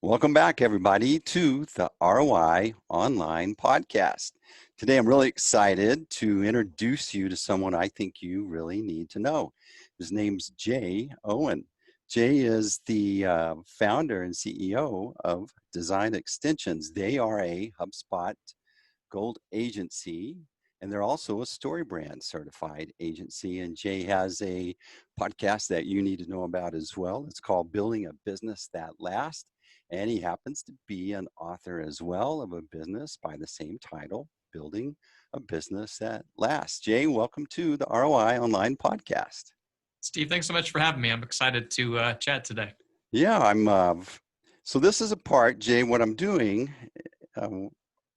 Welcome back, everybody, to the ROI Online Podcast. Today, I'm really excited to introduce you to someone I think you really need to know. His name's Jay Owen. Jay is the founder and CEO of Design Extensions. They are a HubSpot Gold agency, and they're also a StoryBrand certified agency. And Jay has a podcast that you need to know about as well. It's called Building a Business That Lasts. And he happens to be an author as well of a business by the same title, Building a Business That Lasts. Jay, welcome to the ROI Online Podcast. Steve, thanks so much for having me. I'm excited to chat today. Yeah, so this is a part, Jay, what I'm doing,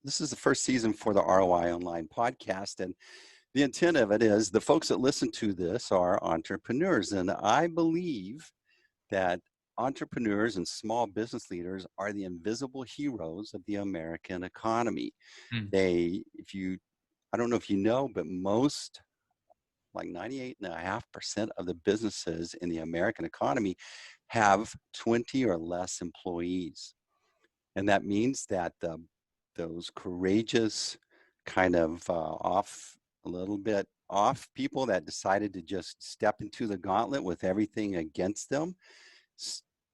this is the first season for the ROI Online Podcast. And the intent of it is the folks that listen to this are entrepreneurs. And I believe that entrepreneurs and small business leaders are the invisible heroes of the American economy. I don't know if you know, but most, like 98.5% of the businesses in the American economy have 20 or less employees. And that means that those courageous kind of a little bit off people that decided to just step into the gauntlet with everything against them,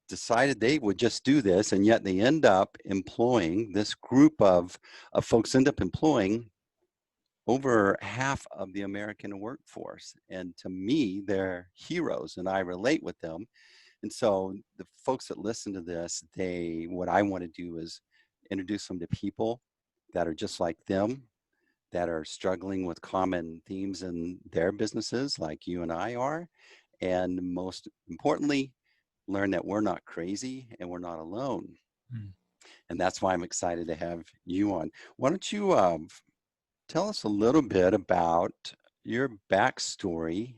decided they would just do this, and yet they end up employing, this group of folks end up employing over half of the American workforce. And to me, they're heroes, and I relate with them. And so the folks that listen to this, what I want to do is introduce them to people that are just like them, that are struggling with common themes in their businesses like you and I are. And most importantly, learn that we're not crazy and we're not alone. And that's why I'm excited to have you on. Why don't you tell us a little bit about your backstory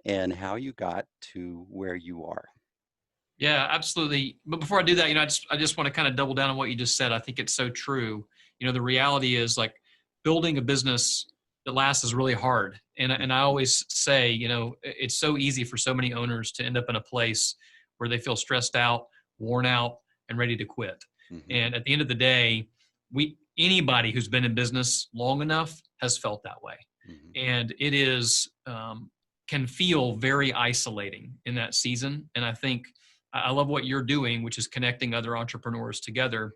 and how you got to where you are? Yeah, absolutely. But before I do that, I just want to kind of double down on what you just said. I think it's so true. The reality is, like, building a business that lasts is really hard. And I always say, it's so easy for so many owners to end up in a place where they feel stressed out, worn out, and ready to quit. Mm-hmm. And at the end of the day, anybody who's been in business long enough has felt that way. Mm-hmm. And it is can feel very isolating in that season. And I think I love what you're doing, which is connecting other entrepreneurs together.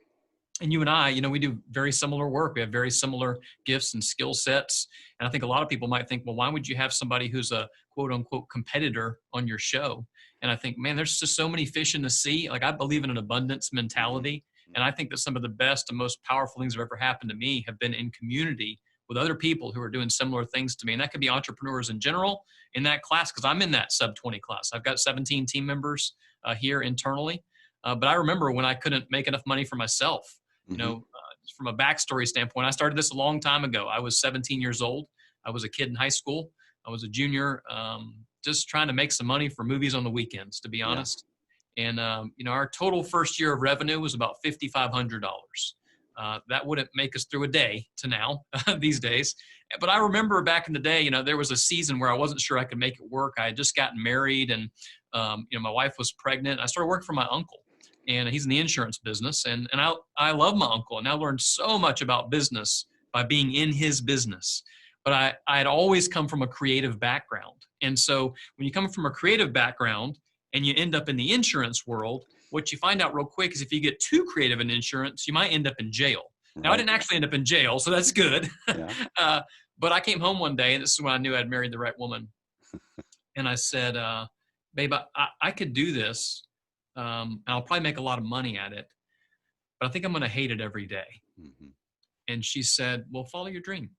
And you and I, we do very similar work. We have very similar gifts and skill sets. And I think a lot of people might think, well, why would you have somebody who's a quote unquote competitor on your show? And I think, man, there's just so many fish in the sea. Like, I believe in an abundance mentality. And I think that some of the best and most powerful things that have ever happened to me have been in community with other people who are doing similar things to me. And that could be entrepreneurs in general in that class, because I'm in that sub 20 class. I've got 17 team members here internally. But I remember when I couldn't make enough money for myself. From a backstory standpoint, I started this a long time ago. I was 17 years old. I was a kid in high school. I was a junior, just trying to make some money for movies on the weekends, to be honest. Yeah. And, our total first year of revenue was about $5,500. That wouldn't make us through a day to now these days. But I remember back in the day, there was a season where I wasn't sure I could make it work. I had just gotten married, and, my wife was pregnant. I started working for my uncle. And he's in the insurance business. And I love my uncle. And I learned so much about business by being in his business. But I had always come from a creative background. And so when you come from a creative background and you end up in the insurance world, what you find out real quick is if you get too creative in insurance, you might end up in jail. Now, I didn't actually end up in jail, so that's good. Yeah. But I came home one day, and this is when I knew I'd married the right woman. And I said, babe, I could do this. And I'll probably make a lot of money at it, but I think I'm going to hate it every day. Mm-hmm. And she said, well, follow your dream.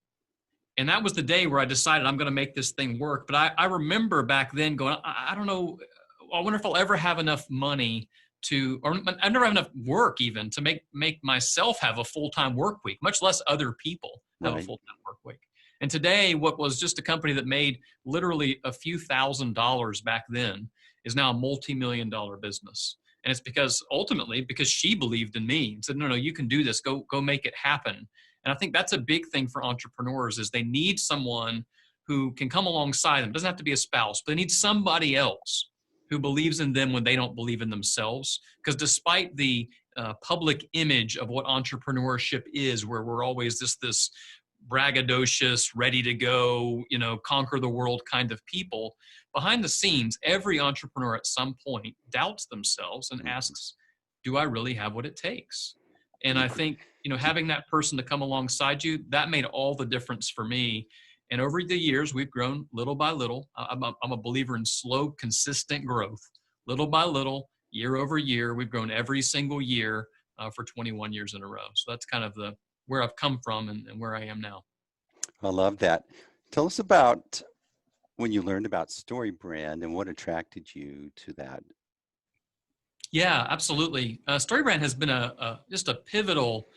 And that was the day where I decided I'm going to make this thing work. But I remember back then going, I don't know, I wonder if I'll ever have enough money or I never have enough work even to make myself have a full-time work week, much less other people have a full-time work week. And today, what was just a company that made literally a few $1,000s back then is now a multi-million-dollar business. And it's because she believed in me and said, no, you can do this. Go make it happen. And I think that's a big thing for entrepreneurs is they need someone who can come alongside them. It doesn't have to be a spouse, but they need somebody else who believes in them when they don't believe in themselves. Because despite the public image of what entrepreneurship is, where we're always this braggadocious, ready to go, conquer the world kind of people. Behind the scenes, every entrepreneur at some point doubts themselves and asks, do I really have what it takes? And I think, having that person to come alongside you, that made all the difference for me. And over the years, we've grown little by little. I'm a believer in slow, consistent growth. Little by little, year over year, we've grown every single year for 21 years in a row. So that's kind of where I've come from and where I am now. I love that. Tell us about when you learned about StoryBrand and what attracted you to that. Yeah, absolutely. StoryBrand has been just a pivotal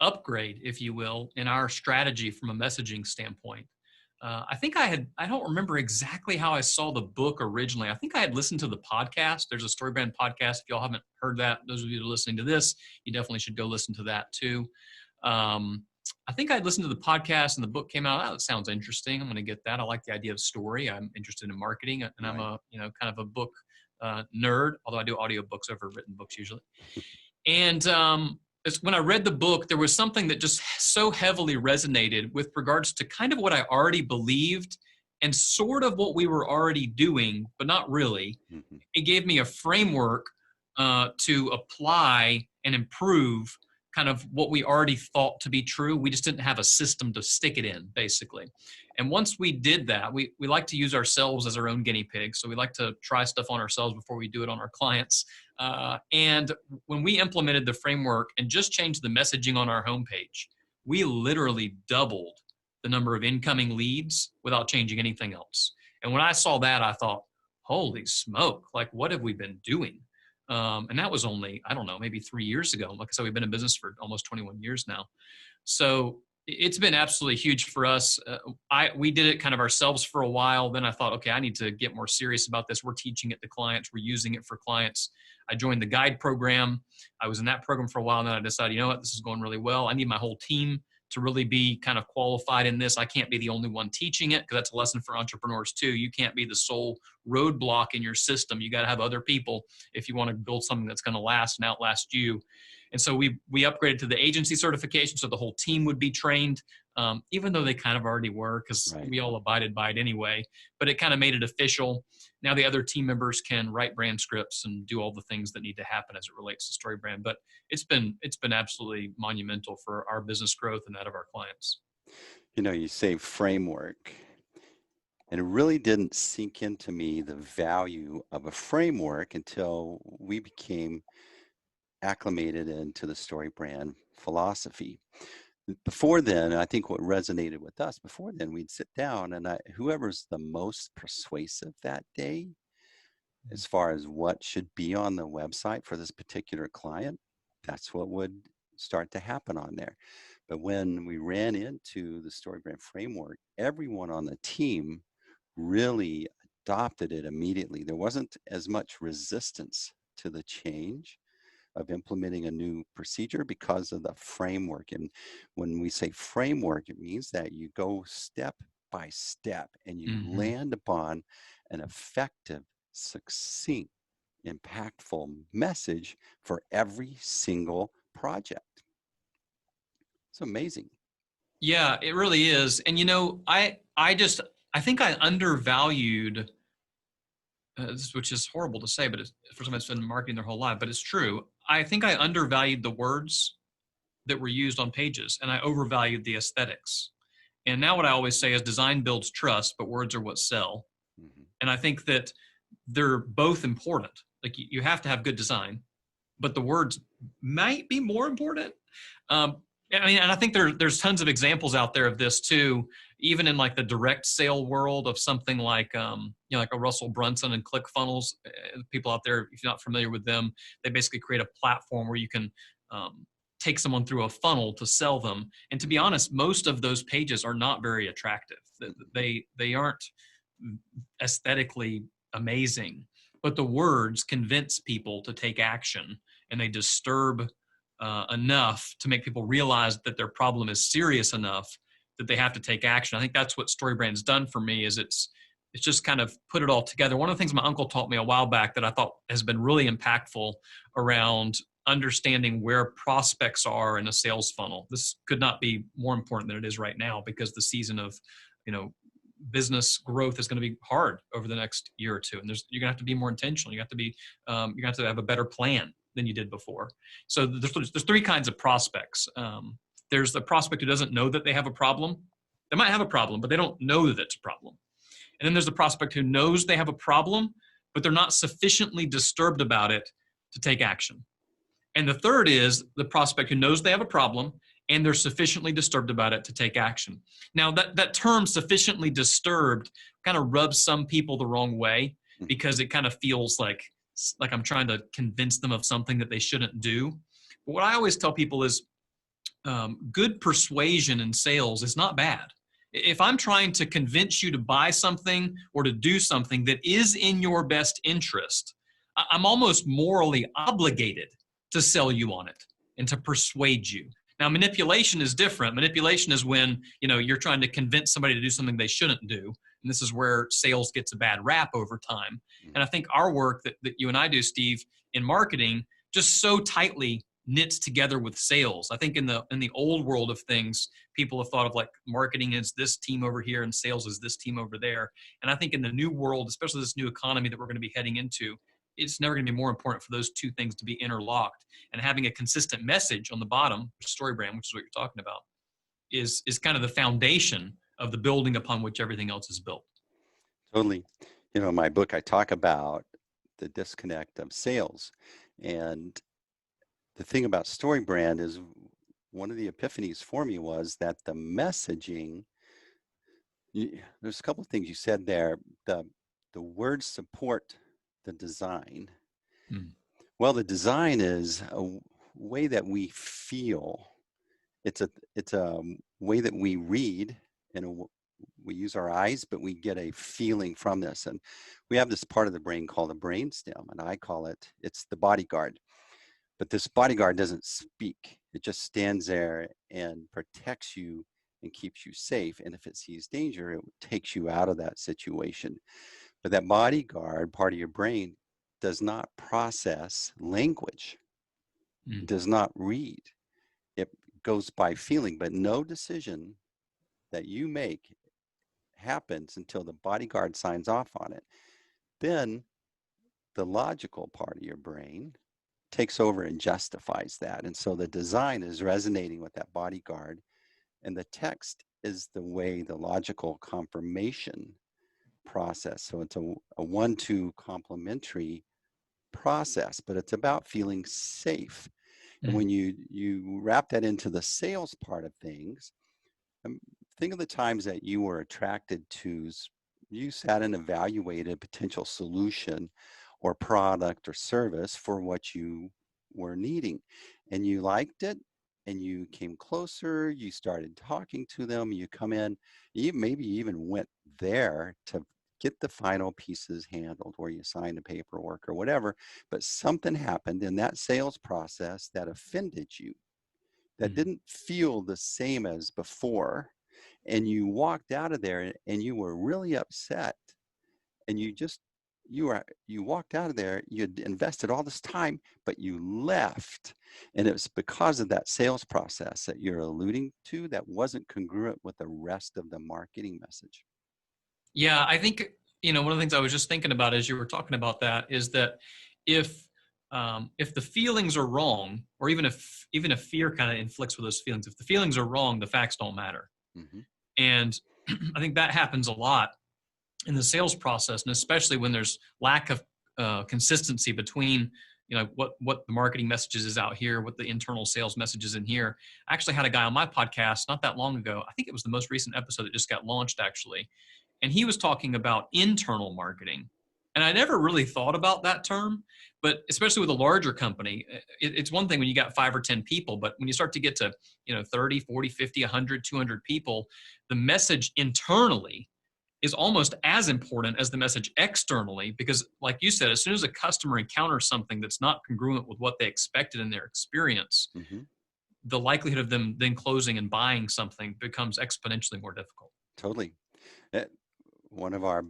upgrade, if you will, in our strategy from a messaging standpoint. I think I don't remember exactly how I saw the book originally. I think I had listened to the podcast. There's a StoryBrand podcast. If y'all haven't heard that, those of you that are listening to this, you definitely should go listen to that too. I think I'd listened to the podcast and the book came out. Oh, that sounds interesting. I'm going to get that. I like the idea of story. I'm interested in marketing, and I'm a kind of a book nerd, although I do audiobooks over written books usually. And when I read the book, there was something that just so heavily resonated with regards to kind of what I already believed and sort of what we were already doing, but not really. Mm-hmm. It gave me a framework to apply and improve kind of what we already thought to be true. We just didn't have a system to stick it in, basically. And once we did that, we like to use ourselves as our own guinea pigs. So we like to try stuff on ourselves before we do it on our clients. And when we implemented the framework and just changed the messaging on our homepage, we literally doubled the number of incoming leads without changing anything else. And when I saw that, I thought, holy smoke, like what have we been doing? And that was only, I don't know, maybe 3 years ago. Like I said, we've been in business for almost 21 years now. So it's been absolutely huge for us. We did it kind of ourselves for a while. Then I thought, okay, I need to get more serious about this. We're teaching it to clients. We're using it for clients. I joined the guide program. I was in that program for a while. And then I decided, you know what, this is going really well. I need my whole team to really be kind of qualified in this. I can't be the only one teaching it, because that's a lesson for entrepreneurs too. You can't be the sole roadblock in your system. You got to have other people if you want to build something that's going to last and outlast you. And so we upgraded to the agency certification so the whole team would be trained, even though they kind of already were, because we all abided by it anyway. But it kind of made it official. Now the other team members can write brand scripts and do all the things that need to happen as it relates to StoryBrand. But it's been absolutely monumental for our business growth and that of our clients. You say framework, and it really didn't sink into me the value of a framework until we became acclimated into the StoryBrand philosophy. Before then, I think what resonated with us, before then we'd sit down and whoever's the most persuasive that day, as far as what should be on the website for this particular client, that's what would start to happen on there. But when we ran into the StoryBrand framework, everyone on the team really adopted it immediately. There wasn't as much resistance to the change of implementing a new procedure because of the framework. And when we say framework, it means that you go step by step and you land upon an effective, succinct, impactful message for every single project. It's amazing. Yeah, it really is. And I think I undervalued, which is horrible to say, but for someone that's been marketing their whole life, but it's true. I think I undervalued the words that were used on pages, and I overvalued the aesthetics. And now what I always say is design builds trust, but words are what sell. And I think that they're both important. Like you have to have good design, but the words might be more important. And I think there's tons of examples out there of this too, even in like the direct sale world of something like, like a Russell Brunson and ClickFunnels. People out there, if you're not familiar with them, they basically create a platform where you can take someone through a funnel to sell them. And to be honest, most of those pages are not very attractive. They aren't aesthetically amazing, but the words convince people to take action, and they disturb enough to make people realize that their problem is serious enough that they have to take action. I think that's what StoryBrand's done for me. Is It's just kind of put it all together. One of the things my uncle taught me a while back that I thought has been really impactful around understanding where prospects are in a sales funnel. This could not be more important than it is right now, because the season of, business growth is going to be hard over the next year or two. And you're going to have to be more intentional. You have to be, you're going to have to have a better plan than you did before. So there's three kinds of prospects. There's the prospect who doesn't know that they have a problem. They might have a problem, but they don't know that it's a problem. And then there's the prospect who knows they have a problem, but they're not sufficiently disturbed about it to take action. And the third is the prospect who knows they have a problem and they're sufficiently disturbed about it to take action. Now, that term sufficiently disturbed kind of rubs some people the wrong way, because it kind of feels like I'm trying to convince them of something that they shouldn't do. But what I always tell people is good persuasion in sales is not bad. If I'm trying to convince you to buy something or to do something that is in your best interest, I'm almost morally obligated to sell you on it and to persuade you. Now, manipulation is different. Manipulation is when, you're trying to convince somebody to do something they shouldn't do. And this is where sales gets a bad rap over time. And I think our work that you and I do, Steve, in marketing, just so tightly knits together with sales. I think in the old world of things, people have thought of like marketing as this team over here and sales as this team over there. And I think in the new world, especially this new economy that we're going to be heading into, it's never going to be more important for those two things to be interlocked. And having a consistent message on the bottom, StoryBrand, which is what you're talking about, is kind of the foundation of the building upon which everything else is built. Totally. In my book, I talk about the disconnect of sales. And the thing about StoryBrand is one of the epiphanies for me was that the messaging, there's a couple of things you said there. The words support the design. Well, the design is a way that we feel. It's a way that we read, and we use our eyes, but we get a feeling from this. And we have this part of the brain called the brainstem, and I call it's the bodyguard. But this bodyguard doesn't speak. It just stands there and protects you and keeps you safe. And if it sees danger, it takes you out of that situation. But that bodyguard part of your brain does not process language, does not read. It goes by feeling, but no decision that you make happens until the bodyguard signs off on it. Then the logical part of your brain takes over and justifies that. And so the design is resonating with that bodyguard, and the text is the way, the logical confirmation process. So it's a 1-2 complementary process, but it's about feeling safe. And when you wrap that into the sales part of things, think of the times that you were attracted to, you sat and evaluated a potential solution or product or service for what you were needing, and you liked it, and you came closer, you started talking to them, you come in, you maybe even went there to get the final pieces handled, where you signed the paperwork or whatever, but something happened in that sales process that offended you, that didn't feel the same as before, and you walked out of there and you were really upset, and you walked out of there, you'd invested all this time, but you left. And it was because of that sales process that you're alluding to that wasn't congruent with the rest of the marketing message. Yeah, I think, one of the things I was just thinking about as you were talking about that is that if the feelings are wrong, or even if fear kind of inflicts with those feelings, if the feelings are wrong, the facts don't matter. And I think that happens a lot in the sales process, and especially when there's lack of consistency between what the marketing messages is out here, what the internal sales messages in here. I actually had a guy on my podcast not that long ago. I think it was the most recent episode that just got launched, actually, and he was talking about internal marketing. And I never really thought about that term, but especially with a larger company, it's one thing when you got 5 or 10 people, but when you start to get to 30, 40, 50, 100, 200 people, the message internally is almost as important as the message externally, because like you said, as soon as a customer encounters something that's not congruent with what they expected in their experience, the likelihood of them then closing and buying something becomes exponentially more difficult. Totally. One of our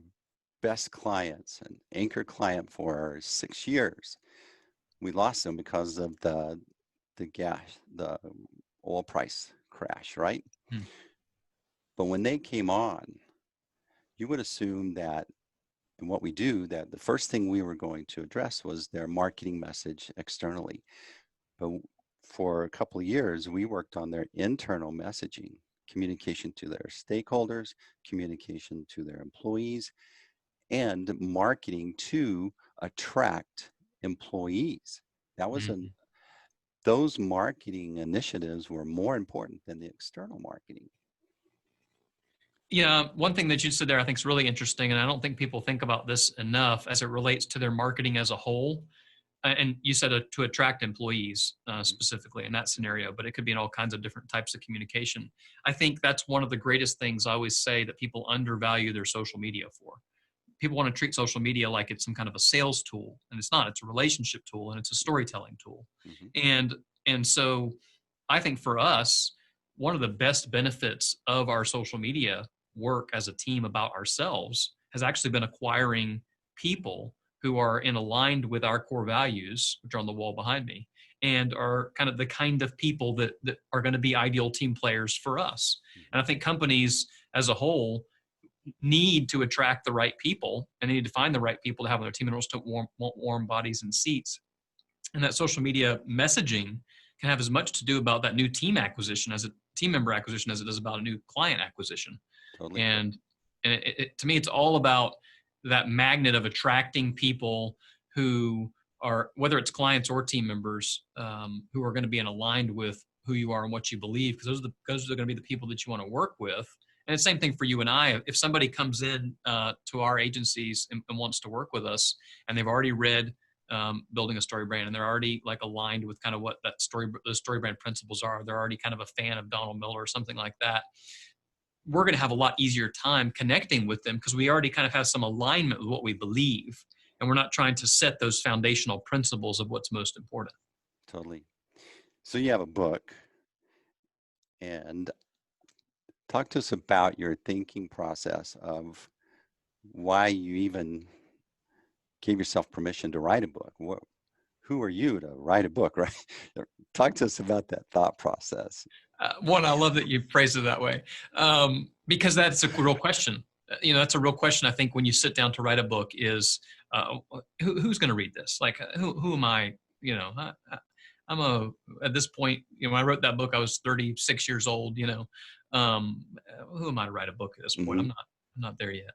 best clients, an anchor client for 6 years. We lost them because of the oil price crash, right? Hmm. But when they came on, you would assume that, and what we do, that the first thing we were going to address was their marketing message externally. But for a couple of years, we worked on their internal messaging, communication to their stakeholders, communication to their employees, and marketing to attract employees. That was those marketing initiatives were more important than the external marketing. Yeah, one thing that you said there I think is really interesting, and I don't think people think about this enough as it relates to their marketing as a whole. And you said to attract employees specifically in that scenario, but it could be in all kinds of different types of communication. I think that's one of the greatest things I always say that people undervalue their social media for. People want to treat social media like it's some kind of a sales tool, and it's not. It's a relationship tool, and it's a storytelling tool. And so I think for us, one of the best benefits of our social media work as a team about ourselves has actually been acquiring people who are aligned with our core values, which are on the wall behind me, and are kind of people that are going to be ideal team players for us. And I think companies as a whole need to attract the right people, and they need to find the right people to have on their team in order to want warm bodies and seats. And that social media messaging can have as much to do about that new team member acquisition as it does about a new client acquisition. Totally. And to me, it's all about that magnet of attracting people who are, whether it's clients or team members, who are going to be aligned with who you are and what you believe, because those are going to be the people that you want to work with. And the same thing for you and I. If somebody comes in to our agencies and wants to work with us, and they've already read Building a Story Brand, and they're already like aligned with kind of what those story brand principles are, they're already kind of a fan of Donald Miller or something like that, we're going to have a lot easier time connecting with them because we already kind of have some alignment with what we believe, and we're not trying to set those foundational principles of what's most important. Totally. So you have a book, and talk to us about your thinking process of why you even gave yourself permission to write a book. Who are you to write a book, right? Talk to us about that thought process. One, I love that you phrased it that way, because that's a real question. That's a real question. I think when you sit down to write a book is, who's going to read this? Like, who am I? At this point, when I wrote that book, I was 36 years old. Who am I to write a book at this point? I'm not there yet.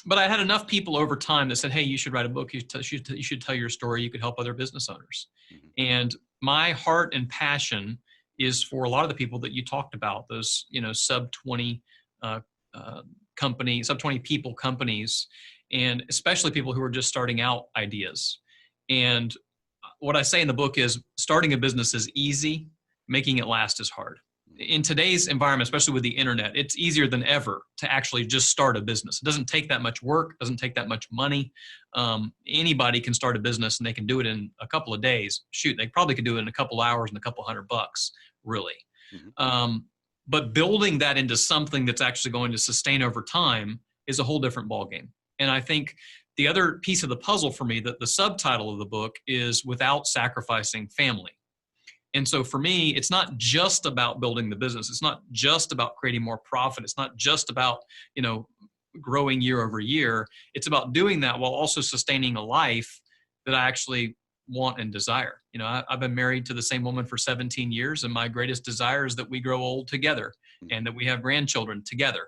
But I had enough people over time that said, hey, you should write a book. You should tell your story. You could help other business owners. And my heart and passion is for a lot of the people that you talked about, those, sub 20 companies, sub 20 people companies, and especially people who are just starting out ideas. And what I say in the book is starting a business is easy, making it last is hard. In today's environment, especially with the internet, it's easier than ever to actually just start a business. It doesn't take that much work, doesn't take that much money. Anybody can start a business and they can do it in a couple of days. Shoot, they probably could do it in a couple hours and a couple $100, really. But building that into something that's actually going to sustain over time is a whole different ballgame. And I think the other piece of the puzzle for me, that the subtitle of the book is Without Sacrificing Family. And so for me, it's not just about building the business. It's not just about creating more profit. It's not just about, growing year over year. It's about doing that while also sustaining a life that I actually want and desire. I've been married to the same woman for 17 years, and my greatest desire is that we grow old together and that we have grandchildren together.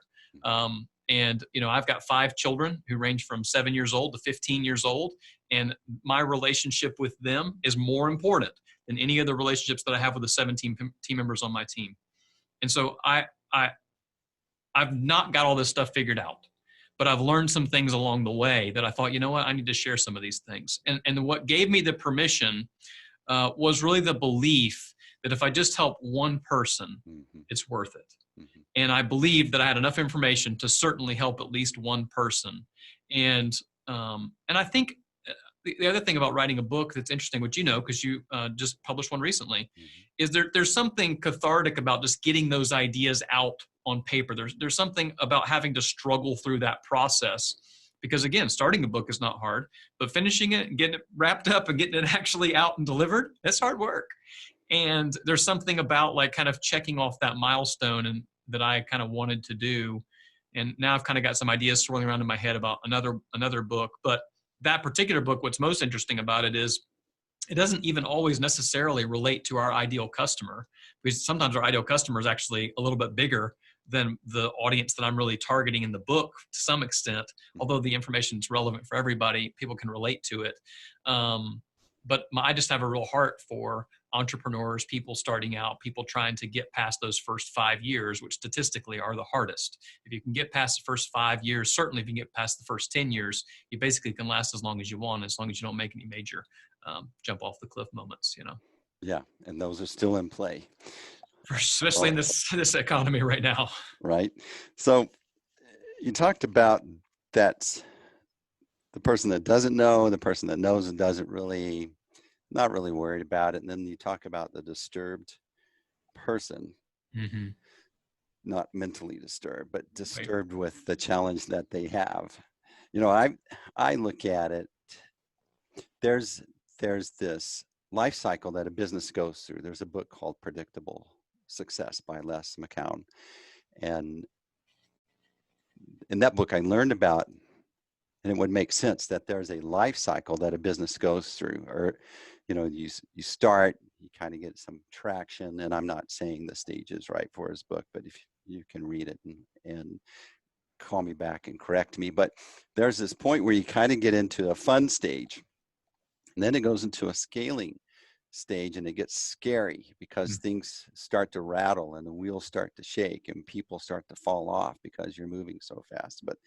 And I've got 5 children who range from 7 years old to 15 years old. And my relationship with them is more important than any of the relationships that I have with the 17 team members on my team. And so I've not got all this stuff figured out, but I've learned some things along the way that I thought, I need to share some of these things. And what gave me the permission was really the belief that if I just help one person, it's worth it. And I believed that I had enough information to certainly help at least one person. And I think the other thing about writing a book that's interesting, which because you just published one recently, is there's something cathartic about just getting those ideas out on paper. There's something about having to struggle through that process, because again, starting a book is not hard, but finishing it and getting it wrapped up and getting it actually out and delivered, that's hard work. And there's something about like kind of checking off that milestone and that I kind of wanted to do. And now I've kind of got some ideas swirling around in my head about another book. But that particular book, what's most interesting about it is it doesn't even always necessarily relate to our ideal customer, because sometimes our ideal customer is actually a little bit bigger than the audience that I'm really targeting in the book to some extent. Although the information is relevant for everybody, people can relate to it. But I just have a real heart for entrepreneurs, people starting out, people trying to get past those first 5 years, which statistically are the hardest. If you can get past the first 5 years, certainly if you can get past the first 10 years, you basically can last as long as you want, as long as you don't make any major jump off the cliff moments, you know? Yeah. And those are still in play. Especially in this economy right now. Right. So you talked about that's the person that doesn't know, the person that knows and doesn't really, not really worried about it. And then you talk about the disturbed person, Mm-hmm. not mentally disturbed, but disturbed Right. with the challenge that they have. You know, I look at it, there's this life cycle that a business goes through. There's a book called Predictable Success by Les McCown. And in that book, I learned about, and it would make sense that there's a life cycle that a business goes through. Or, you know, you start, you kind of get some traction. And I'm not saying the stage is right for his book, but if you can read it and call me back and correct me. But there's this point where you kind of get into a fun stage. And then it goes into a scaling stage, and it gets scary because things start to rattle and the wheels start to shake and people start to fall off because you're moving so fast. But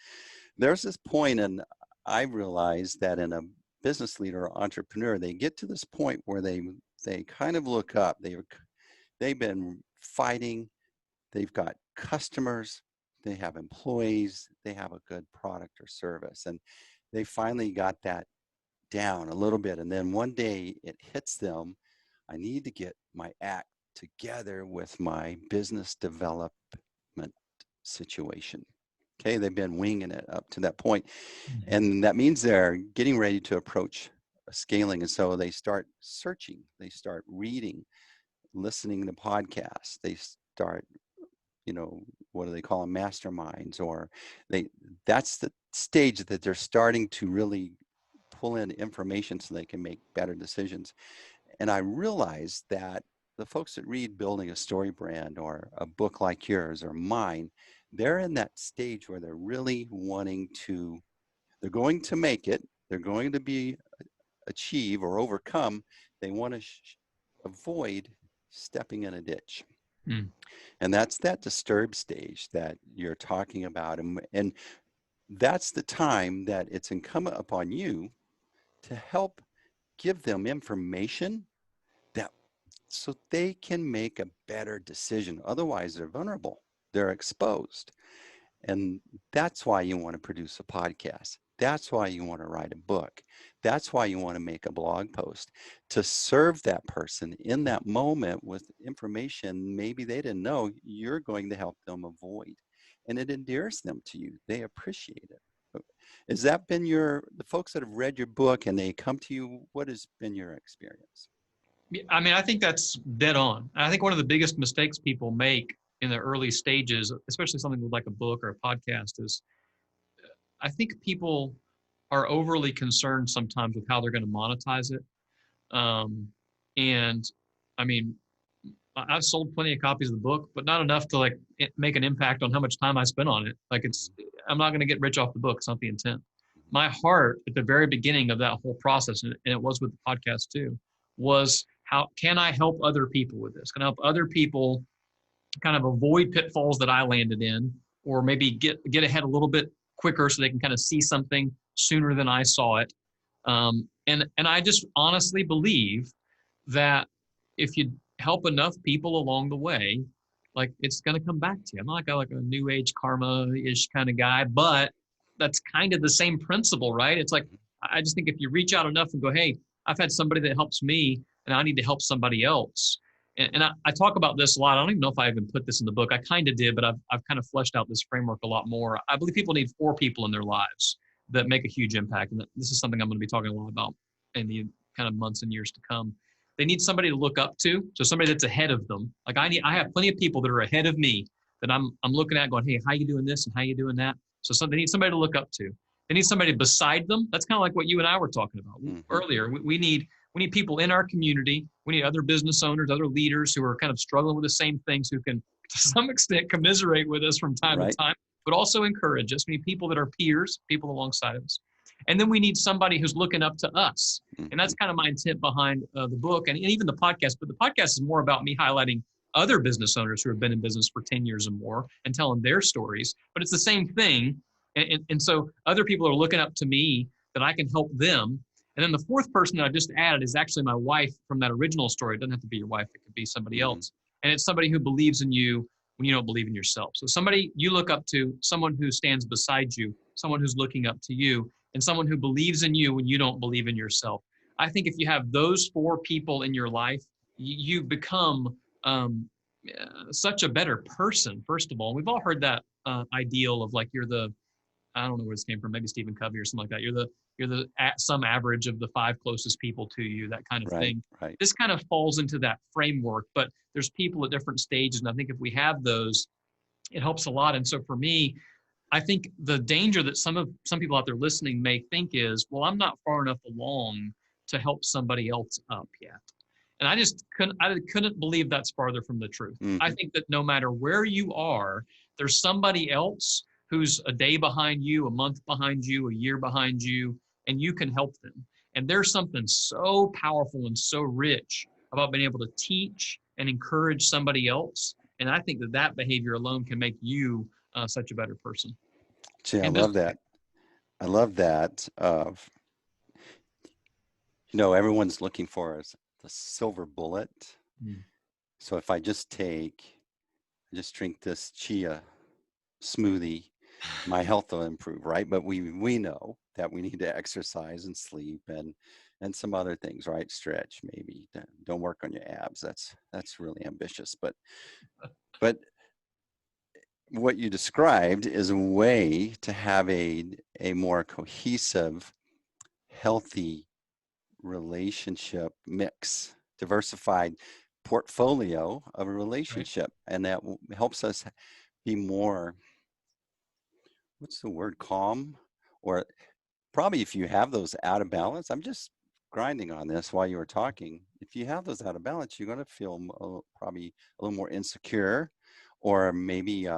there's this point, and I realized that in a business leader or entrepreneur, they get to this point where they kind of look up. They've been fighting. They've got customers. They have employees. They have a good product or service, and they finally got that down a little bit. And then one day it hits them, I need to get my act together with my business development situation. Okay, they've been winging it up to that point. And that means they're getting ready to approach scaling. And so they start searching, they start reading, listening to podcasts, they start, you know, what do they call them, masterminds, or that's the stage that they're starting to really pull in information so they can make better decisions. And I realized that the folks that read Building a Story Brand or a book like yours or mine, they're in that stage where they're really wanting to, they're going to make it, they're going to achieve or overcome, they want to avoid stepping in a ditch. And that's that disturbed stage that you're talking about. And that's the time that it's incumbent upon you to help give them information that so they can make a better decision. Otherwise, they're vulnerable, they're exposed. And that's why you want to produce a podcast. That's why you want to write a book. That's why you want to make a blog post, to serve that person in that moment with information maybe they didn't know you're going to help them avoid. And it endears them to you. They appreciate it. Has that been the folks that have read your book and they come to you, what has been your experience? I mean, I think that's dead on. I think one of the biggest mistakes people make in the early stages, especially something like a book or a podcast, is I think people are overly concerned sometimes with how they're going to monetize it. And I mean, I've sold plenty of copies of the book, but not enough to like make an impact on how much time I spent on it. Like I'm not going to get rich off the book. It's not the intent. My heart at the very beginning of that whole process, and it was with the podcast too, was how can I help other people with this? Can I help other people kind of avoid pitfalls that I landed in, or maybe get ahead a little bit quicker so they can kind of see something sooner than I saw it. And I just honestly believe that if you help enough people along the way, like it's going to come back to you. I'm not like a new age karma-ish kind of guy, but that's kind of the same principle, right? It's like, I just think if you reach out enough and go, hey, I've had somebody that helps me and I need to help somebody else. And I talk about this a lot. I don't even know if I even put this in the book. I kind of did, but I've kind of fleshed out this framework a lot more. I believe people need 4 people in their lives that make a huge impact. And this is something I'm going to be talking a lot about in the kind of months and years to come. They need somebody to look up to. So somebody that's ahead of them. Like I have plenty of people that are ahead of me that I'm looking at going, hey, how you doing this and how you doing that? So they need somebody to look up to. They need somebody beside them. That's kind of like what you and I were talking about earlier. We need people in our community. We need other business owners, other leaders who are kind of struggling with the same things, who can, to some extent, commiserate with us from time to time, but also encourage us. We need people that are peers, people alongside of us. And then we need somebody who's looking up to us. And that's kind of my intent behind the book and even the podcast. But the podcast is more about me highlighting other business owners who have been in business for 10 years or more and telling their stories. But it's the same thing. And so other people are looking up to me that I can help them. And then the 4th person that I just added is actually my wife from that original story. It doesn't have to be your wife. It could be somebody else. And it's somebody who believes in you when you don't believe in yourself. So somebody you look up to, someone who stands beside you, someone who's looking up to you, and someone who believes in you when you don't believe in yourself. I think if you have those 4 people in your life, you become such a better person, first of all. We've all heard that ideal of like, you're the, I don't know where this came from, maybe Stephen Covey or something like that. You're the sum average of the 5 closest people to you, that kind of thing. Right. This kind of falls into that framework, but there's people at different stages. And I think if we have those, it helps a lot. And so for me, I think the danger that some people out there listening may think is, well, I'm not far enough along to help somebody else up yet. And I couldn't believe that's farther from the truth. I think that no matter where you are, there's somebody else who's a day behind you, a month behind you, a year behind you, and you can help them. And there's something so powerful and so rich about being able to teach and encourage somebody else. And I think that behavior alone can make you such a better person. Gee, I love that. I love that. Everyone's looking for the silver bullet. So if I just drink this chia smoothie, my health will improve, right? But we know that we need to exercise and sleep and some other things, right? Stretch, maybe. Don't work on your abs. That's really ambitious. But what you described is a way to have a more cohesive, healthy relationship mix, diversified portfolio of a relationship. Right. And that helps us be more, what's the word, calm? Or probably if you have those out of balance, I'm just grinding on this while you were talking. If you have those out of balance, you're going to feel probably a little more insecure, or maybe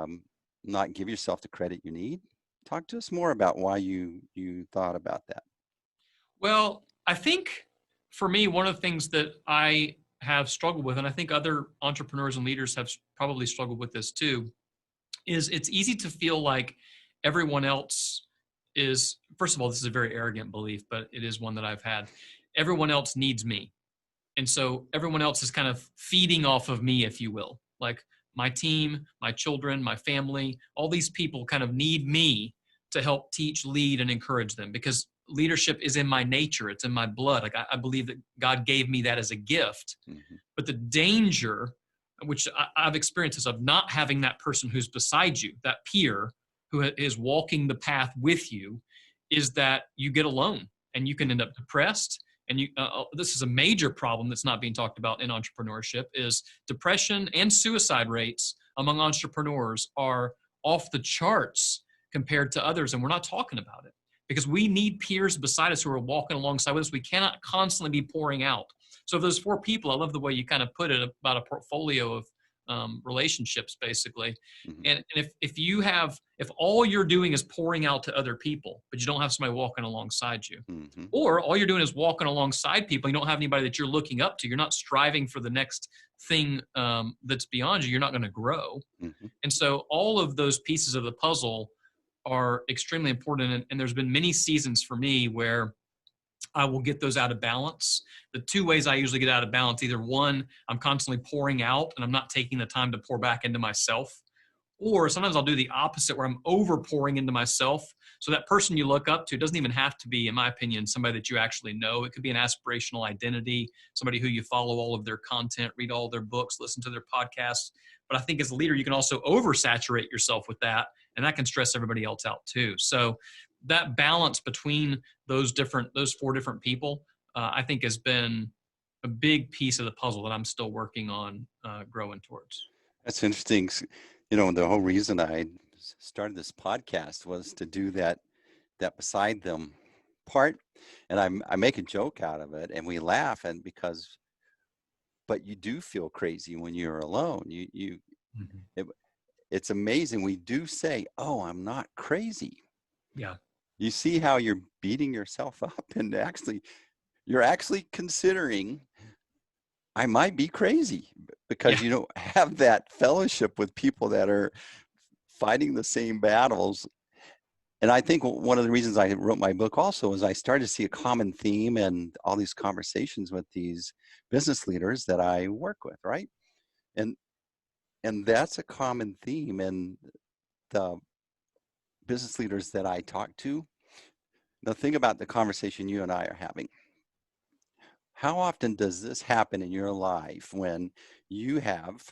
not give yourself the credit you need. Talk to us more about why you thought about that. Well, I think for me, one of the things that I have struggled with, and I think other entrepreneurs and leaders have probably struggled with this too, is it's easy to feel like everyone else is, first of all, this is a very arrogant belief, but it is one that I've had. Everyone else needs me. And so everyone else is kind of feeding off of me, if you will. Like my team, my children, my family, all these people kind of need me to help teach, lead, and encourage them, because leadership is in my nature. It's in my blood. Like I believe that God gave me that as a gift. Mm-hmm. But the danger, which I've experienced, is of not having that person who's beside you, that peer who is walking the path with you, is that you get alone and you can end up depressed. And this is a major problem that's not being talked about in entrepreneurship, is depression and suicide rates among entrepreneurs are off the charts compared to others. And we're not talking about it because we need peers beside us who are walking alongside with us. We cannot constantly be pouring out. So if there's 4 people, I love the way you kind of put it about a portfolio of relationships, basically. Mm-hmm. And if all you're doing is pouring out to other people, but you don't have somebody walking alongside you, mm-hmm. or all you're doing is walking alongside people, you don't have anybody that you're looking up to, you're not striving for the next thing that's beyond you, you're not going to grow. Mm-hmm. And so all of those pieces of the puzzle are extremely important. And there's been many seasons for me where I will get those out of balance. The 2 ways I usually get out of balance, either one, I'm constantly pouring out and I'm not taking the time to pour back into myself. Or sometimes I'll do the opposite where I'm over pouring into myself, So that person you look up to doesn't even have to be, in my opinion, somebody that you actually know. It could be an aspirational identity, somebody who you follow all of their content, read all their books, listen to their podcasts. But I think as a leader, you can also oversaturate yourself with that, and that can stress everybody else out too. So that balance between those four different people, I think has been a big piece of the puzzle that I'm still working on growing towards. That's interesting. The whole reason I started this podcast was to do that beside them part. And I make a joke out of it and we laugh, and but you do feel crazy when you're alone. It's amazing. We do say, "Oh, I'm not crazy." Yeah. You see how you're beating yourself up, and you're actually considering, I might be crazy, because you don't have that fellowship with people that are fighting the same battles. And I think one of the reasons I wrote my book also is I started to see a common theme in all these conversations with these business leaders that I work with, right? And that's a common theme in the business leaders that I talk to. Now think about the conversation you and I are having. How often does this happen in your life when you have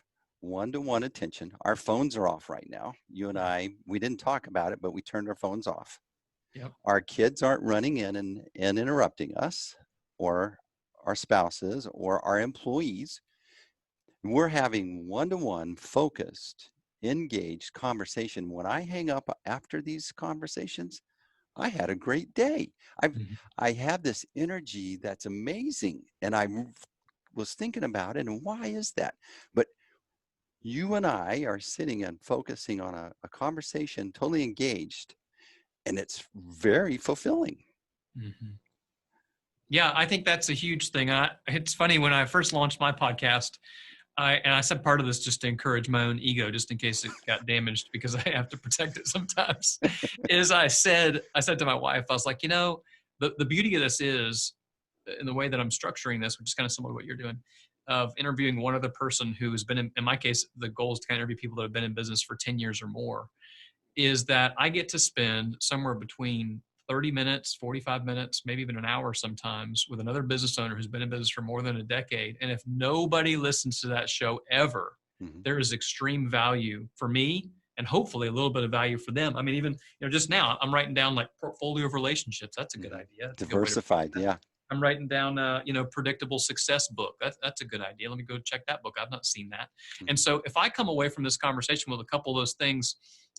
one-to-one attention? Our phones are off right now. You and I, we didn't talk about it, but we turned our phones off. Yep. Our kids aren't running in and interrupting us, or our spouses, or our employees. We're having one-to-one focused, engaged conversation. When I hang up after these conversations, I had a great day. I have this energy that's amazing. And I was thinking about it, and why is that? But you and I are sitting and focusing on a conversation, totally engaged, and it's very fulfilling. Mm-hmm. Yeah, I think that's a huge thing. It's funny, when I first launched my podcast, I said part of this just to encourage my own ego, just in case it got damaged, because I have to protect it sometimes, is I said to my wife, I was like, the beauty of this is, in the way that I'm structuring this, which is kind of similar to what you're doing, of interviewing one other person who has been in my case, the goal is to kind of interview people that have been in business for 10 years or more, is that I get to spend somewhere between 30 minutes, 45 minutes, maybe even an hour sometimes, with another business owner who's been in business for more than a decade. And if nobody listens to that show ever, there is extreme value for me, and hopefully a little bit of value for them. I mean, even, just now I'm writing down like portfolio of relationships. That's a good idea. That's diversified. Yeah. I'm writing down, predictable success book. That's a good idea. Let me go check that book. I've not seen that. And so if I come away from this conversation with a couple of those things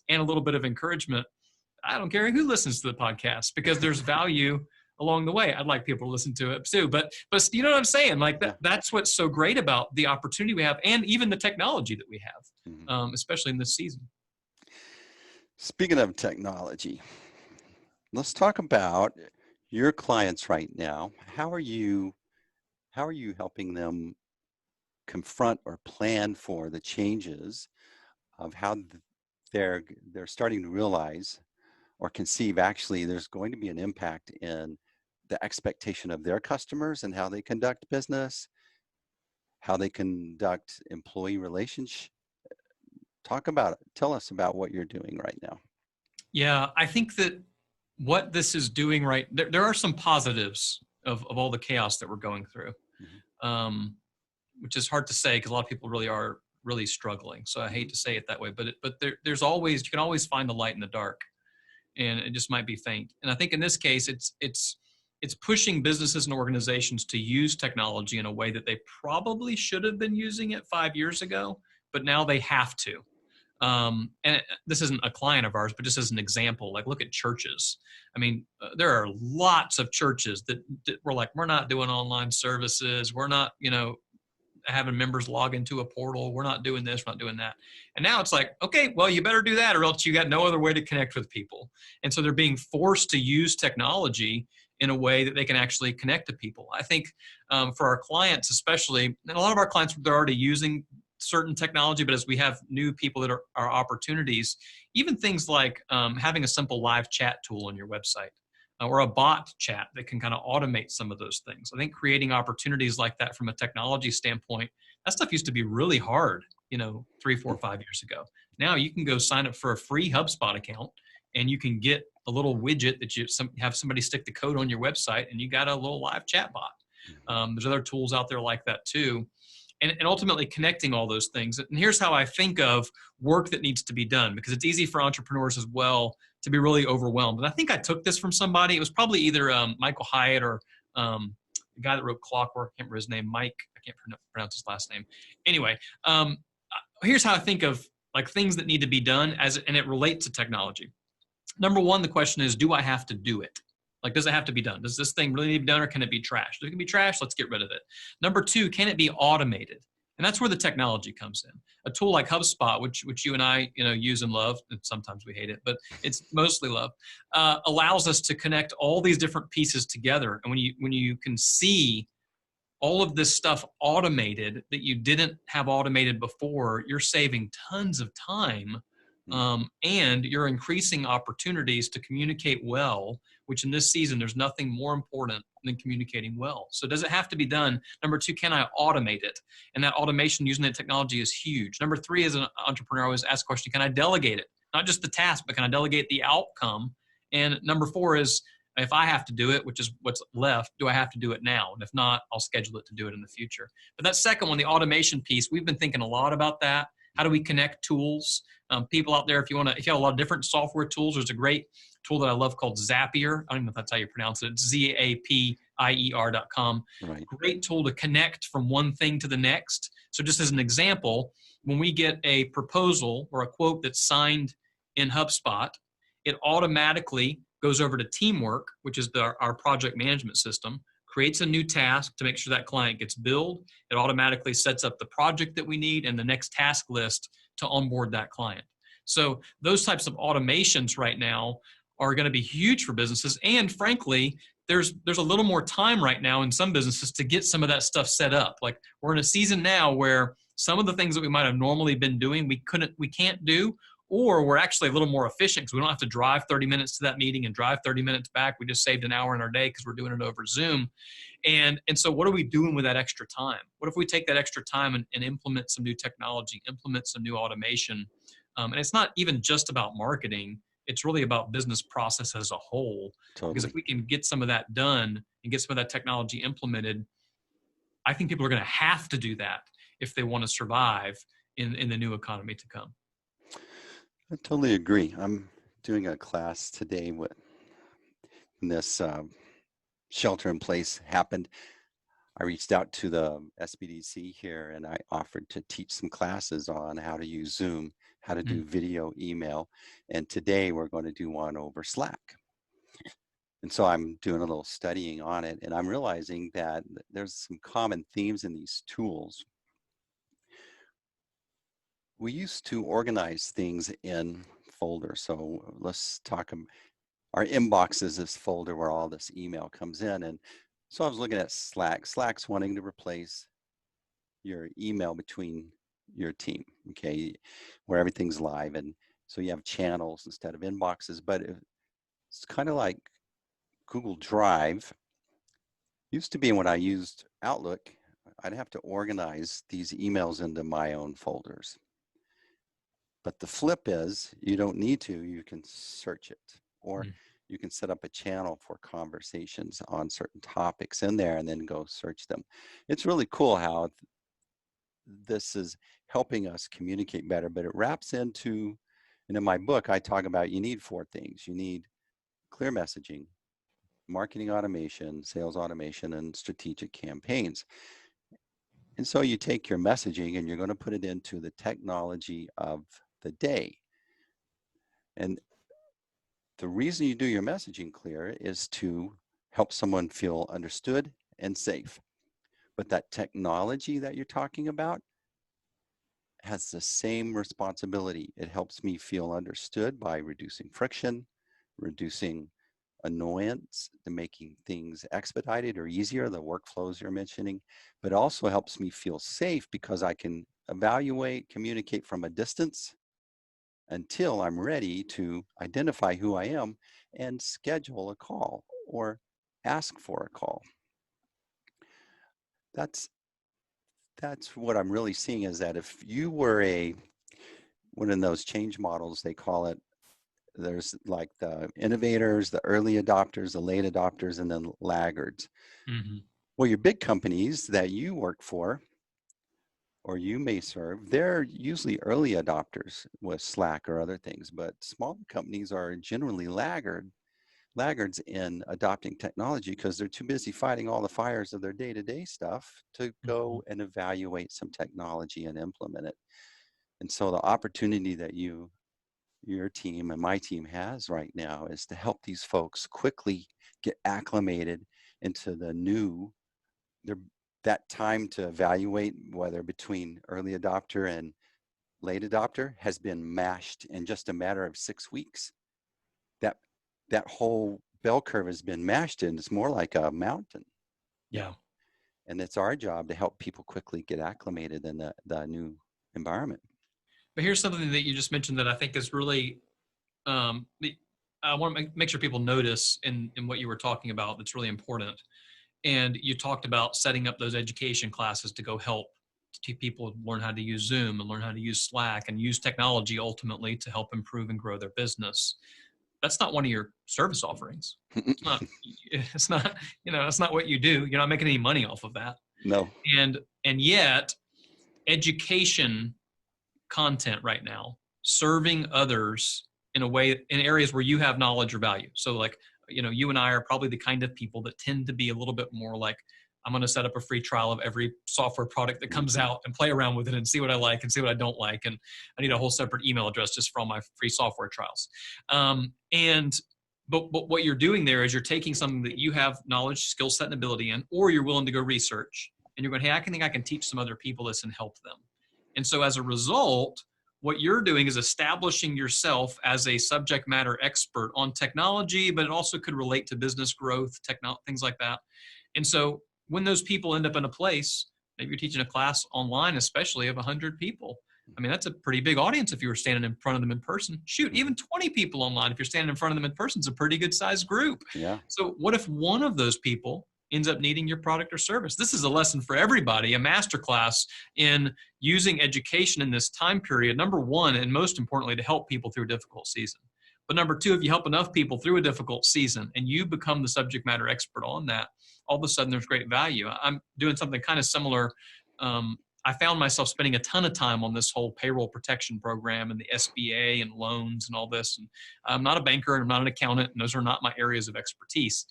and a little bit of encouragement, I don't care who listens to the podcast, because there's value along the way. I'd like people to listen to it too, but you know what I'm saying? Like that's what's so great about the opportunity we have, and even the technology that we have, especially in this season. Speaking of technology, let's talk about your clients right now. How are you helping them confront or plan for the changes of how they're starting to realize or conceive, actually, there's going to be an impact in the expectation of their customers and how they conduct business, how they conduct employee relations? Talk about it. Tell us about what you're doing right now. Yeah, I think that what this is doing there are some positives of all the chaos that we're going through, which is hard to say because a lot of people really are struggling. So I hate to say it that way, but there's always, you can always find the light in the dark, and it just might be faint. And I think in this case, it's pushing businesses and organizations to use technology in a way that they probably should have been using it 5 years ago, but now they have to. And this isn't a client of ours, but just as an example, like look at churches. I mean, there are lots of churches that were like, we're not doing online services. We're not, having members log into a portal. We're not doing this, we're not doing that. And now it's like, okay, well, you better do that or else you got no other way to connect with people. And so they're being forced to use technology in a way that they can actually connect to people. I think for our clients especially, and a lot of our clients, they're already using certain technology, but as we have new people that are opportunities, even things like having a simple live chat tool on your website, or a bot chat that can kind of automate some of those things. I think creating opportunities like that from a technology standpoint, that stuff used to be really hard, 3, 4, 5 years ago. Now you can go sign up for a free HubSpot account and you can get little widget that have somebody stick the code on your website, and you got a little live chat bot. There's other tools out there like that too. And ultimately connecting all those things. And here's how I think of work that needs to be done, because it's easy for entrepreneurs as well to be really overwhelmed. And I think I took this from somebody. It was probably either Michael Hyatt or the guy that wrote Clockwork. I can't remember his name. Mike. I can't pronounce his last name. Anyway, here's how I think of like things that need to be done and it relates to technology. Number one, the question is, do I have to do it? Like, does it have to be done? Does this thing really need to be done, or can it be trashed? If it can be trashed, let's get rid of it. Number two, can it be automated? And that's where the technology comes in. A tool like HubSpot, which you and I use and love, and sometimes we hate it, but it's mostly love, allows us to connect all these different pieces together. And when you can see all of this stuff automated that you didn't have automated before, you're saving tons of time, and you're increasing opportunities to communicate well, which in this season, there's nothing more important than communicating well. So does it have to be done? Number two, can I automate it? And that automation using that technology is huge. Number three, as an entrepreneur, I always ask the question, can I delegate it? Not just the task, but can I delegate the outcome? And number four is, if I have to do it, which is what's left, do I have to do it now? And if not, I'll schedule it to do it in the future. But that second one, the automation piece, we've been thinking a lot about that. How do we connect tools? People out there, if you have a lot of different software tools, there's a great tool that I love called Zapier. I don't know if that's how you pronounce it. It's ZAPIER.com. Right. Great tool to connect from one thing to the next. So just as an example, when we get a proposal or a quote that's signed in HubSpot, it automatically goes over to Teamwork, which is our project management system, creates a new task to make sure that client gets billed. It automatically sets up the project that we need and the next task list to onboard that client. So those types of automations right now are going to be huge for businesses. And frankly, there's a little more time right now in some businesses to get some of that stuff set up. Like, we're in a season now where some of the things that we might have normally been doing, we can't do, or we're actually a little more efficient because we don't have to drive 30 minutes to that meeting and drive 30 minutes back. We just saved an hour in our day because we're doing it over Zoom. And so what are we doing with that extra time? What if we take that extra time and implement some new technology, implement some new automation? And it's not even just about marketing. It's really about business process as a whole. Totally. Because if we can get some of that done and get some of that technology implemented, I think people are going to have to do that if they want to survive in the new economy to come. I totally agree. I'm doing a class today when this shelter in place happened. I reached out to the SBDC here and I offered to teach some classes on how to use Zoom, how to do video email. And today we're going to do one over Slack. And so I'm doing a little studying on it, and I'm realizing that there's some common themes in these tools. We used to organize things in folders. So let's talk, our inbox is this folder where all this email comes in. And so I was looking at Slack. Slack's wanting to replace your email between your team, okay, where everything's live. And so you have channels instead of inboxes, but it's kind of like Google Drive. Used to be when I used Outlook, I'd have to organize these emails into my own folders. But the flip is you don't need to, you can search it, or you can set up a channel for conversations on certain topics in there and then go search them. It's really cool how this is helping us communicate better, but it wraps into, and in my book, I talk about you need 4 things. You need clear messaging, marketing automation, sales automation, and strategic campaigns. And so you take your messaging and you're going to put it into the technology of the day. And the reason you do your messaging clear is to help someone feel understood and safe. But that technology that you're talking about has the same responsibility. It helps me feel understood by reducing friction, reducing annoyance, to making things expedited or easier, the workflows you're mentioning, but also helps me feel safe because I can evaluate, communicate from a distance until I'm ready to identify who I am and schedule a call or ask for a call. That's what I'm really seeing, is that if you were one of those change models, they call it there's like the innovators, the early adopters, the late adopters, and then laggards. Mm-hmm. Well, your big companies that you work for or you may serve, they're usually early adopters with Slack or other things, but smaller companies are generally laggards in adopting technology because they're too busy fighting all the fires of their day-to-day stuff to Mm-hmm. go and evaluate some technology and implement it. And so the opportunity that your team and my team has right now is to help these folks quickly get acclimated into the new, their, that time to evaluate whether between early adopter and late adopter has been mashed in just a matter of 6 weeks. That whole bell curve has been mashed and it's more like a mountain. Yeah. And it's our job to help people quickly get acclimated in the new environment. But here's something that you just mentioned that I think is really, I want to make sure people notice in what you were talking about that's really important. And you talked about setting up those education classes to go help people learn how to use Zoom and learn how to use Slack and use technology ultimately to help improve and grow their business. That's not one of your service offerings. It's not, it's not what you do. You're not making any money off of that. No. And yet education content right now, serving others in a way, in areas where you have knowledge or value. So like, you and I are probably the kind of people that tend to be a little bit more like, I'm going to set up a free trial of every software product that comes out and play around with it and see what I like and see what I don't like. And I need a whole separate email address just for all my free software trials. But what you're doing there is you're taking something that you have knowledge, skill set, and ability in, or you're willing to go research. And you're going, hey, I think I can teach some other people this and help them. And so as a result, what you're doing is establishing yourself as a subject matter expert on technology, but it also could relate to business growth, things like that. And so when those people end up in a place, maybe you're teaching a class online, especially of 100 people. I mean, that's a pretty big audience if you were standing in front of them in person. Shoot, even 20 people online, if you're standing in front of them in person, is a pretty good sized group. Yeah. So what if one of those people ends up needing your product or service? This is a lesson for everybody, a masterclass in using education in this time period, number one, and most importantly, to help people through a difficult season. But number two, if you help enough people through a difficult season and you become the subject matter expert on that, all of a sudden there's great value. I'm doing something kind of similar. I found myself spending a ton of time on this whole payroll protection program and the SBA and loans and all this. And I'm not a banker and I'm not an accountant, and those are not my areas of expertise.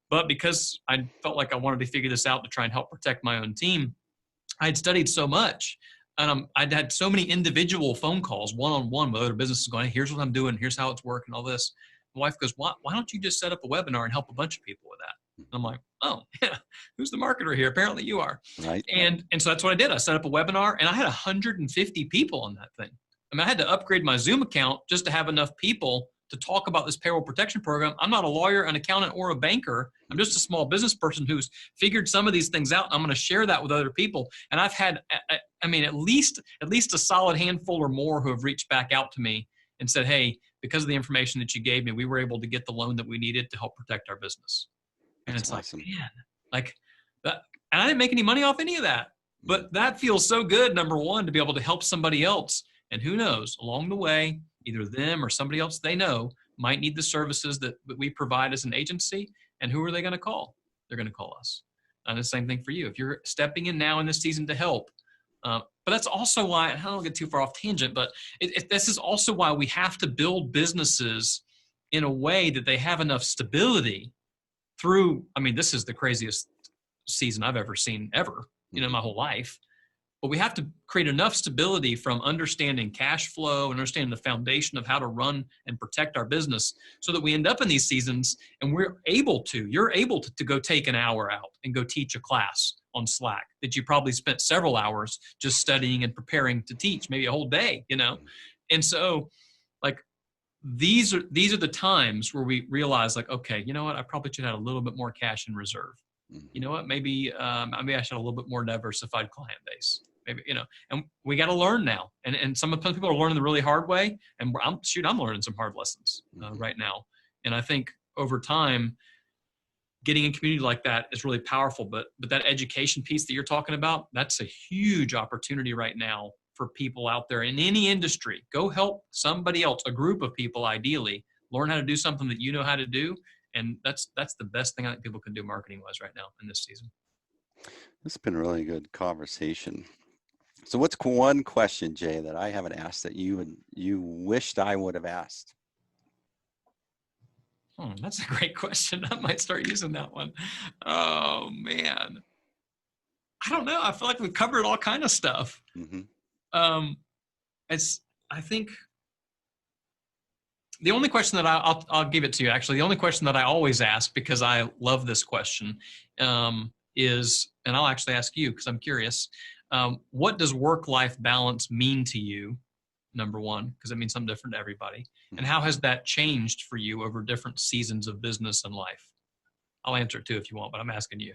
But because I felt like I wanted to figure this out to try and help protect my own team, I had studied so much. And I'd had so many individual phone calls, one-on-one with other businesses going, hey, here's what I'm doing, here's how it's working, all this. My wife goes, why don't you just set up a webinar and help a bunch of people with that? And I'm like, oh, yeah, who's the marketer here? Apparently you are. Right. And so that's what I did. I set up a webinar and I had 150 people on that thing. I mean, I had to upgrade my Zoom account just to have enough people to talk about this payroll protection program. I'm not a lawyer, an accountant, or a banker. I'm just a small business person who's figured some of these things out. And I'm going to share that with other people. And I've had, at least a solid handful or more who have reached back out to me and said, hey, because of the information that you gave me, we were able to get the loan that we needed to help protect our business. And That's it's awesome. like, man, like that. And I didn't make any money off any of that. But that feels so good, number one, to be able to help somebody else. And who knows, along the way, either them or somebody else they know might need the services that we provide as an agency. And who are they going to call? They're going to call us. And the same thing for you. If you're stepping in now in this season to help. But that's also why, I don't get too far off tangent, but this is also why we have to build businesses in a way that they have enough stability through, this is the craziest season I've ever seen ever, my whole life. But we have to create enough stability from understanding cash flow and understanding the foundation of how to run and protect our business so that we end up in these seasons and you're able to go take an hour out and go teach a class on Slack that you probably spent several hours just studying and preparing to teach, maybe a whole day, And so like, these are the times where we realize like, okay, you know what? I probably should have a little bit more cash in reserve. You know what? Maybe I should have a little bit more diversified client base. Maybe, and we got to learn now. And some people are learning the really hard way. And I'm learning some hard lessons right now. And I think over time, getting in community like that is really powerful. But that education piece that you're talking about, that's a huge opportunity right now for people out there in any industry. Go help somebody else, a group of people ideally, learn how to do something that you know how to do. And that's the best thing I think people can do marketing wise right now in this season. It's been a really good conversation. So what's one question, Jay, that I haven't asked that you wished I would have asked? That's a great question. I might start using that one. Oh man. I don't know. I feel like we've covered all kind of stuff. Mm-hmm. I think the only question that I'll give it to you, actually, the only question that I always ask, because I love this question, is, and I'll actually ask you because I'm curious, what does work-life balance mean to you? Number one, because it means something different to everybody. And how has that changed for you over different seasons of business and life? I'll answer it too if you want, but I'm asking you.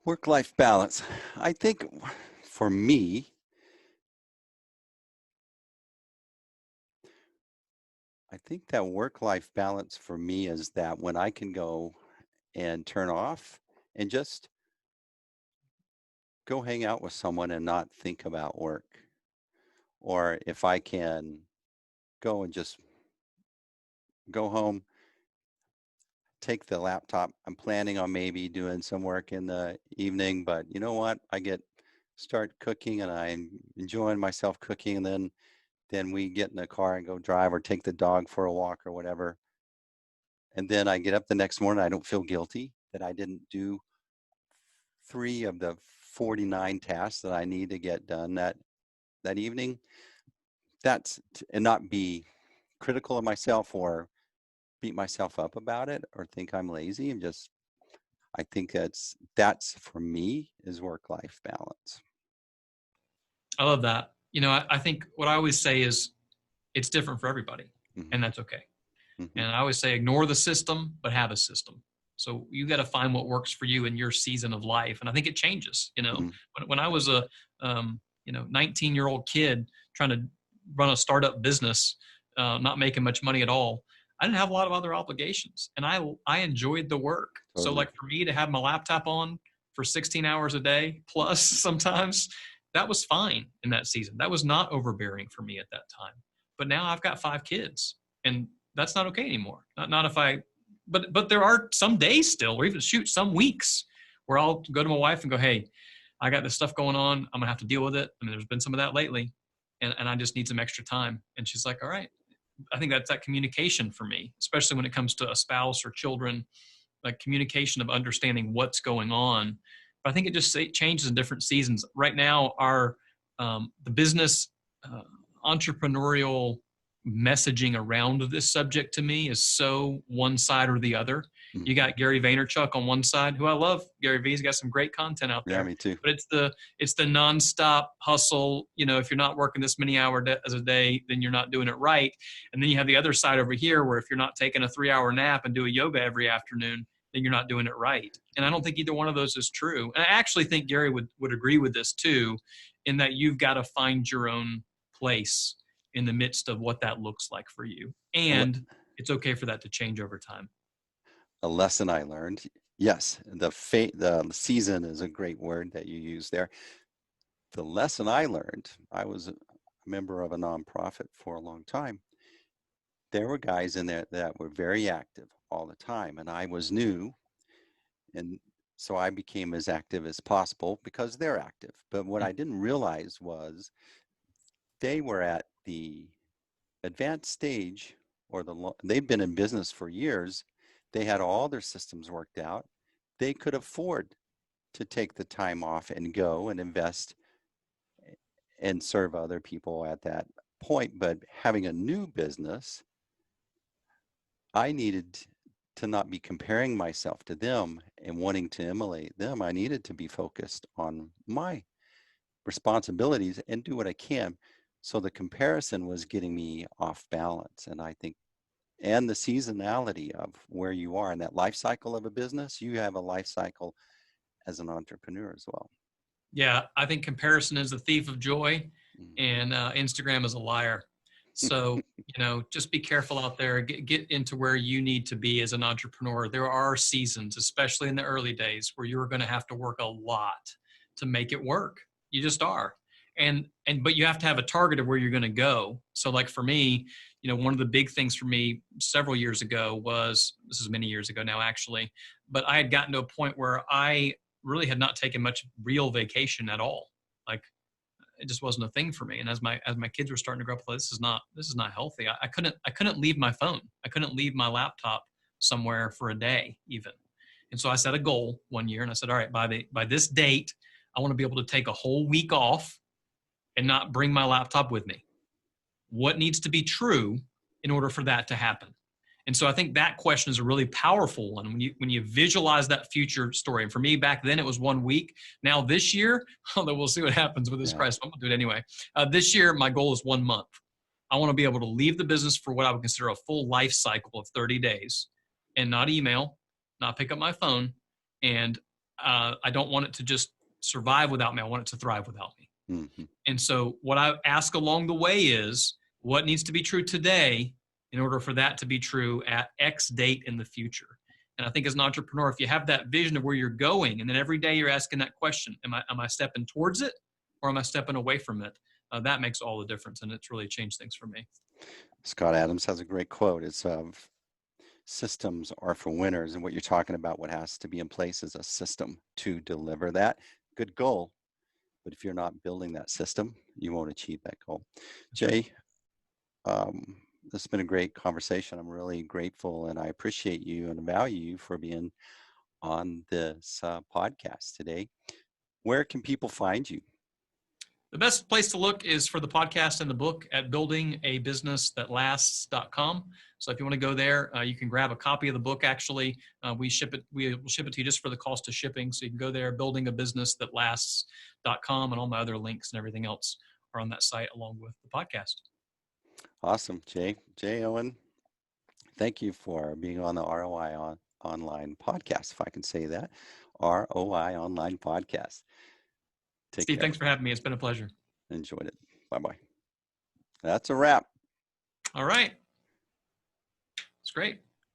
Work-life balance. I think for me, I think that work-life balance for me is that when I can go and turn off and just go hang out with someone and not think about work. Or if I can go and just go home, take the laptop. I'm planning on maybe doing some work in the evening, but you know what? Start cooking and I'm enjoying myself cooking, and then we get in the car and go drive or take the dog for a walk or whatever. And then I get up the next morning, I don't feel guilty that I didn't do 3 of the 49 tasks that I need to get done that evening. And not be critical of myself or beat myself up about it or think I'm lazy. I think that's for me is work-life balance. I love that. I think what I always say is it's different for everybody, Mm-hmm. and that's okay. Mm-hmm. And I always say ignore the system, but have a system. So you got to find what works for you in your season of life. And I think it changes. Mm-hmm. When I was a 19-year-old kid trying to run a startup business, not making much money at all, I didn't have a lot of other obligations, and I enjoyed the work. Totally. So like for me to have my laptop on for 16 hours a day plus sometimes, that was fine in that season. That was not overbearing for me at that time. But now I've got 5 kids, and that's not okay anymore. Not if I, but there are some days still, or even some weeks where I'll go to my wife and go, hey, I got this stuff going on. I'm gonna have to deal with it. I mean, there's been some of that lately, and I just need some extra time. And she's like, all right. I think that's that communication for me, especially when it comes to a spouse or children, like communication of understanding what's going on. But I think it just changes in different seasons. Right now, the business entrepreneurial messaging around this subject to me is so one side or the other. Mm-hmm. You got Gary Vaynerchuk on one side, who I love. Gary V's got some great content out there. Yeah, me too. But it's the nonstop hustle. If you're not working this many hours as a day, then you're not doing it right. And then you have the other side over here, where if you're not taking a 3-hour nap and do a yoga every afternoon, then you're not doing it right. And I don't think either one of those is true. And I actually think Gary would agree with this too, in that you've got to find your own place in the midst of what that looks like for you. And it's okay for that to change over time. A lesson I learned. Yes, the season is a great word that you use there. The lesson I learned, I was a member of a nonprofit for a long time. There were guys in there that were very active all the time, and I was new. And so I became as active as possible because they're active. But what I didn't realize was they were at the advanced stage, or they've been in business for years. They had all their systems worked out. They could afford to take the time off and go and invest and serve other people at that point. But having a new business, I needed to not be comparing myself to them and wanting to emulate them. I needed to be focused on my responsibilities and do what I can. So the comparison was getting me off balance. And I think, and the seasonality of where you are in that life cycle of a business, you have a life cycle as an entrepreneur as well. Yeah, I think comparison is the thief of joy, and Instagram is a liar. So, just be careful out there. Get into where you need to be as an entrepreneur. There are seasons, especially in the early days, where you're going to have to work a lot to make it work. You just are. But you have to have a target of where you're going to go. So like for me, one of the big things for me several years ago was, this is many years ago now actually, but I had gotten to a point where I really had not taken much real vacation at all. Like, it just wasn't a thing for me. And as my kids were starting to grow up, this is not healthy. I couldn't leave my phone. I couldn't leave my laptop somewhere for a day even. And so I set a goal one year and I said, all right, by this date, I want to be able to take a whole week off and not bring my laptop with me. What needs to be true in order for that to happen? And so I think that question is a really powerful one. When you visualize that future story, and for me back then it was 1 week. Now this year, although we'll see what happens with this crisis, I'm gonna do it anyway. This year my goal is 1 month. I want to be able to leave the business for what I would consider a full life cycle of 30 days, and not email, not pick up my phone, and I don't want it to just survive without me. I want it to thrive without me. Mm-hmm. And so what I ask along the way is, what needs to be true today in order for that to be true at X date in the future? And I think as an entrepreneur, if you have that vision of where you're going, and then every day you're asking that question, am I stepping towards it or am I stepping away from it? That makes all the difference, and it's really changed things for me. Scott Adams has a great quote. It's systems are for winners, and what you're talking about, what has to be in place is a system to deliver that. Good goal, but if you're not building that system, you won't achieve that goal. Jay, this has been a great conversation. I'm really grateful, and I appreciate you and value you for being on this podcast today. Where can people find you? The best place to look is for the podcast and the book at buildingabusinassThatLasts.com. So if you want to go there, you can grab a copy of the book. Actually, we will ship it to you just for the cost of shipping. So you can go there, buildingabusinassThatLasts.com, and all my other links and everything else are on that site along with the podcast. Awesome, Jay Owen. Thank you for being on the ROI Online Podcast, if I can say that. ROI Online Podcast. Steve, thanks for having me. It's been a pleasure. Enjoyed it. Bye-bye. That's a wrap. All right. It's great.